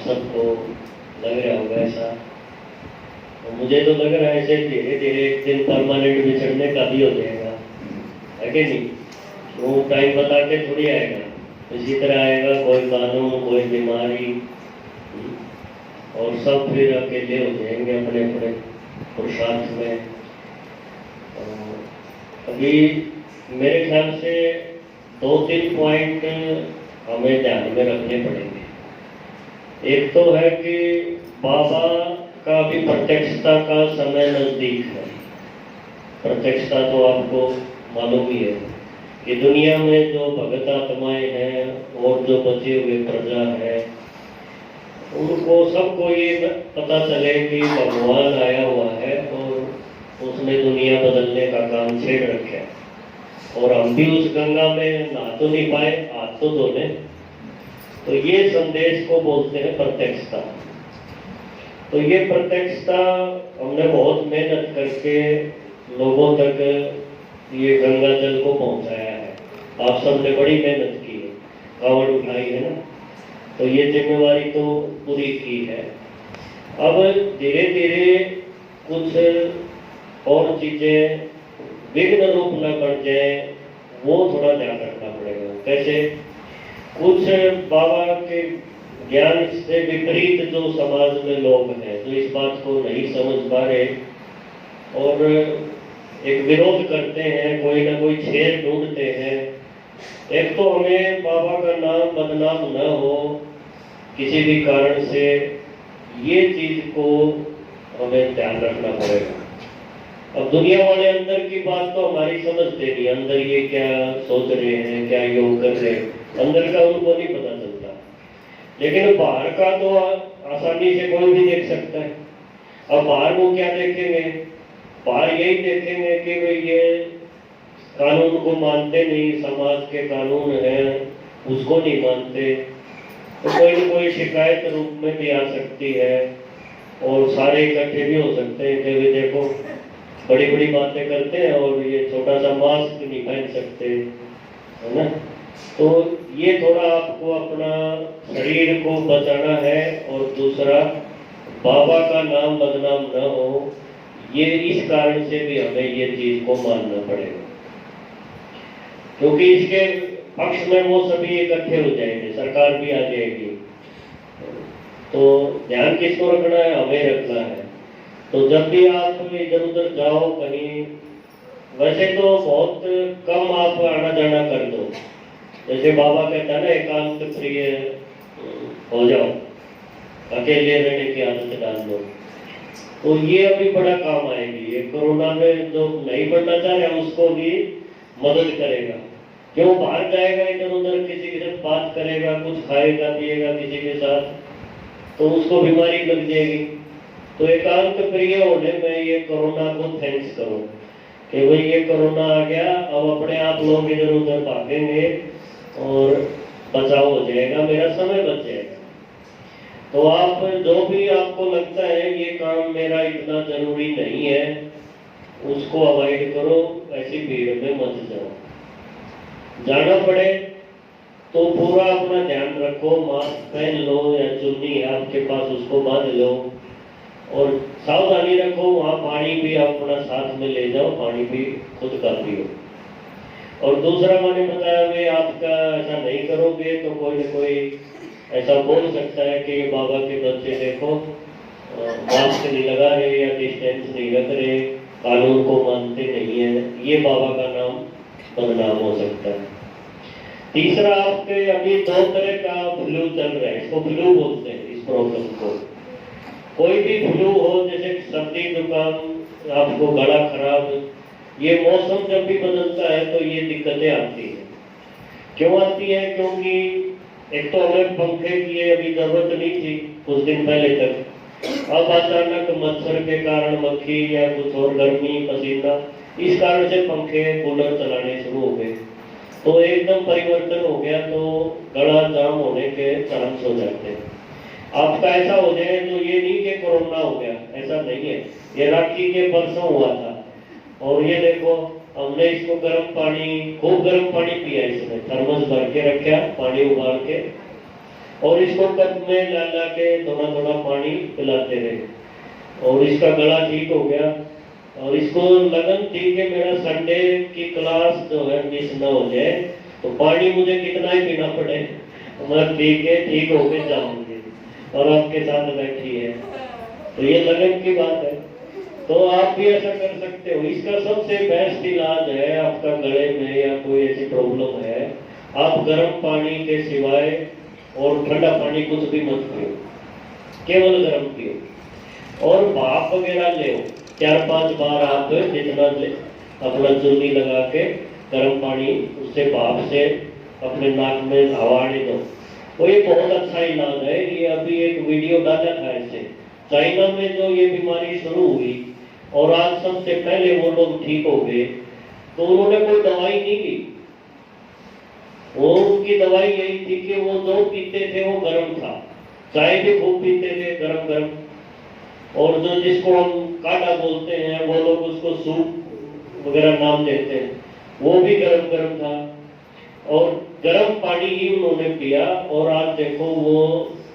सबको लग रहा होगा ऐसा। तो मुझे तो लग रहा है ऐसे धीरे धीरे एक दिन परमानेंट बिछड़ने का भी हो जाएगा, है कि नहीं? वो टाइम बता के थोड़ी आएगा, इसी तरह आएगा, कोई कानून, कोई बीमारी, और सब फिर अकेले हो जाएंगे अपने अपने पुरुषार्थ में। अभी मेरे ख्याल से 2-3 पॉइंट हमें ध्यान में रखने पड़ेंगे। एक तो है कि बाबा का भी प्रत्यक्षता का समय नजदीक है। प्रत्यक्षता तो आपको मालूम ही है कि दुनिया में जो भगत आत्माएं हैं और जो बचे हुए प्रजा है, उनको सबको ये पता चले कि भगवान आया हुआ है और उसने दुनिया बदलने का काम छेड़ रखा है। और हम भी उस गंगा में नहा तो नहीं पाए, हाथ तो धोने। तो ये संदेश को बोलते हैं प्रत्यक्षता। तो ये प्रत्यक्षता हमने बहुत मेहनत करके लोगों तक ये गंगा जल को पहुंचाया है। आप सबने बड़ी मेहनत की है, कांवड़ उठाई है ना, तो ये जिम्मेवारी तो पूरी की है। अब धीरे धीरे कुछ और चीजें विघ्न रूप न बन जाए, वो थोड़ा ध्यान रखना पड़ेगा। कैसे? कुछ बाबा के ज्ञान से विपरीत जो समाज में लोग हैं, जो इस बात को नहीं समझ पा रहे और एक विरोध करते हैं, कोई ना कोई छेद ढूंढते हैं। एक तो हमें बाबा का नाम बदनाम न हो किसी भी कारण से, ये चीज को हमें ध्यान रखना पड़ेगा। अब दुनिया वाले अंदर की बात तो हमारी समझते नहीं, अंदर ये क्या सोच रहे हैं, क्या योग कर रहे हैं, अंदर का उनको नहीं पता चलता। लेकिन बाहर का तो आसानी से कोई भी देख सकता है। अब बाहर वो क्या देखेंगे? बाहर यही देखेंगे कि भाई ये कानून को मानते नहीं, समाज के कानून हैं उसको नहीं मानते। तो कोई न कोई शिकायत रूप में भी आ सकती है और सारे इकट्ठे भी हो सकते हैं कि भाई देखो बड़ी बड़ी बातें करते हैं और ये छोटा सा मास्क नहीं पहन सकते, है ना। तो ये थोड़ा आपको अपना शरीर को बचाना है और दूसरा बाबा का नाम बदनाम न हो, ये इस कारण से भी हमें ये चीज को मानना पड़ेगा। क्योंकि इसके पक्ष में वो सभी इकट्ठे हो जाएंगे, सरकार भी आ जाएगी। तो ध्यान किसको रखना है? हमें रखना है। तो जब भी आप इधर उधर जाओ कहीं, वैसे तो बहुत कम आप आना जाना कर दो। जैसे बाबा कहता है ना, एकांत प्रिय हो जाओ, अकेले रहने की आदत डाल दो। तो ये अभी बड़ा काम आएगी। ये कोरोना में जो नहीं बढ़ना चाह रहे उसको भी मदद करेगा। क्यों? बाहर जाएगा, इधर उधर किसी के साथ बात करेगा, कुछ खाएगा पिएगा किसी के साथ, तो उसको बीमारी लग जाएगी। तो एकांत प्रिय होने में ये कोरोना को थैंक्स करो कि भाई ये कोरोना आ गया, अब अपने आप लोग इधर उधर भागेंगे और बचाव हो जाएगा, मेरा समय बच जाएगा। तो आप जो भी आपको लगता है ये काम मेरा इतना जरूरी नहीं है, उसको अवॉइड करो, ऐसी भीड़ में मत जाओ। जाना पड़े तो पूरा अपना ध्यान रखो, मास्क पहन लो या चुन्नी है आपके पास उसको बांध लो और सावधानी रखो। वहाँ पानी भी अपना साथ में ले जाओ, पानी भी खुद का पियो। और दूसरा मैंने बताया वे आपका ऐसा नहीं करोगे तो कोई न कोई ऐसा बोल सकता है कि बाबा के बच्चे देखो मास्क नहीं लगा रहे या डिस्टेंस नहीं रख रहे, कानून को मानते नहीं है, ये बाबा का नाम बदनाम हो सकता है। तीसरा, आपके अभी 2 तरह का फ्लू चल रहा है, इसको फ्लू बोलते हैं इस प्रॉब्लम को। कोई भी फ्लू हो, जैसे सर्दी जुकाम, आपको गला खराब, ये मौसम जब भी बदलता है तो ये दिक्कतें आती हैं। क्यों आती है? क्योंकि एक तो हमें पंखे की अभी जरूरत नहीं थी कुछ दिन पहले तक, अब अचानक मच्छर के कारण, मक्खी या कुछ और गर्मी, पसीना, इस कारण से पंखे कूलर चलाने शुरू हो गए, तो एकदम परिवर्तन हो गया, तो गला जाम होने के चांस हो जाते हैं। आपका ऐसा हो जाए तो ये नहीं कि कोरोना हो गया, ऐसा नहीं है। ये राखी के परसों हुआ था और ये देखो हमने इसको गर्म पानी, खूब गर्म पानी पिया, इसमें थर्मस भर के रखा, पानी उबाल के, और इसको कप में ला ला के थोड़ा थोड़ा पानी पिलाते रहे, और इसका गला ठीक हो गया। और इसको लगन थी कि मेरा संडे की क्लास जो है मिस न हो जाए, तो पानी मुझे कितना ही पीना पड़े, मैं पी के ठीक होके जाऊंगी, और आपके साथ बैठी है, तो ये लगन की बात है। तो आप भी ऐसा कर सकते हो। इसका सबसे बेस्ट इलाज है, आपका गले में या कोई ऐसी प्रॉब्लम है, आप गर्म पानी के सिवाय और ठंडा पानी कुछ भी मत पियो, केवल गर्म पियो। और भाप वगैरह ले 4-5 बार आप जितना अपना चुन्नी लगा के गर्म पानी उससे भाप से अपने नाक में हवा आने दो। तो ये बहुत अच्छा इलाज है। ये अभी एक वीडियो डाला था इससे, चाइना में जो ये बीमारी शुरू हुई और आज सबसे पहले वो लोग ठीक हो गए, तो उन्होंने कोई दवाई नहीं ली। वो उनकी दवाई यही थी कि वो जो पीते थे वो गर्म था, चाय भी खूब पीते थे गर्म गर्म, और जो जिसको हम काढ़ा बोलते हैं वो लोग उसको सूप वगैरह नाम देते हैं, वो भी गर्म गर्म था, और गर्म पानी ही उन्होंने पिया। और आज देखो वो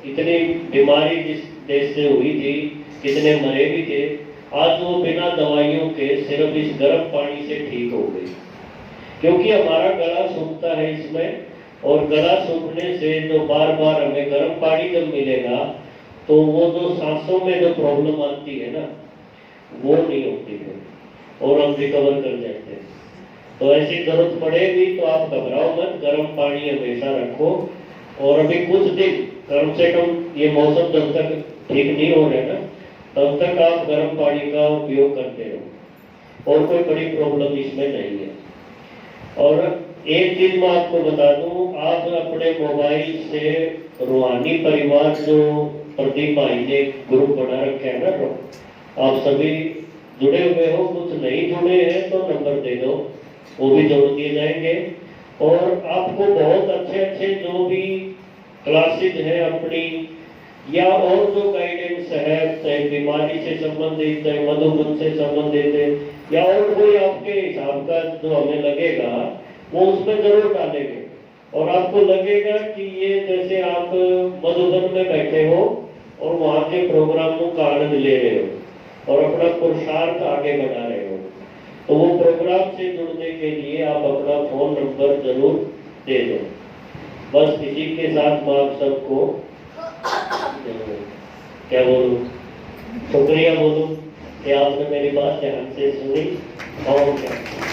इतनी बीमारी जिस देश से हुई थी, कितने मरे भी थे, आज वो बिना दवाइयों के सिर्फ इस गर्म पानी से ठीक हो गए। क्योंकि हमारा गला सूखता है इसमें, और गला सूखने से जो बार बार हमें गर्म पानी जब मिलेगा तो वो जो सांसों में जो प्रॉब्लम आती है ना, वो नहीं होती है, और हम रिकवर कर जाते हैं। तो ऐसी जरूरत पड़ेगी तो आप घबराओ मत, गर्म पानी हमेशा रखो। और अभी कुछ दिन कम से कम ये मौसम जब तक ठीक नहीं हो रहा ना, तब तक आप गर्म पानी का उपयोग करते रहो, और कोई बड़ी प्रॉब्लम इसमें नहीं है। और एक चीज मैं आपको बता दूं, आप अपने मोबाइल से रूहानी परिवार जो प्रदीप भाई ने ग्रुप बना रखे है ना, तो आप सभी जुड़े हुए हो, कुछ नहीं जुड़े हैं तो नंबर दे दो, वो भी जोड़ दिए जाएंगे। और आपको बहुत अच्छे अच्छे जो भी क्लासेज है अपनी, या और जो गाइडेंस है, चाहे बीमारी से संबंधित, चाहे मधुमेह से संबंधित है, या और कोई आपके हिसाब का जो हमें लगेगा वो उसमें जरूर डालेंगे। और आपको लगेगा कि ये जैसे आप मधुबन में बैठे हो और वहाँ के प्रोग्रामों का आनंद ले रहे हो और अपना पुरुषार्थ आगे बढ़ा रहे हो, तो वो प्रोग्राम से जुड़ने के लिए आप अपना फोन नंबर जरूर दे दो। बस इसी के साथ मैं आप सबको क्या बोलूं, शुक्रिया बोलूं कि आपने मेरी बात ध्यान से सुनी। और क्या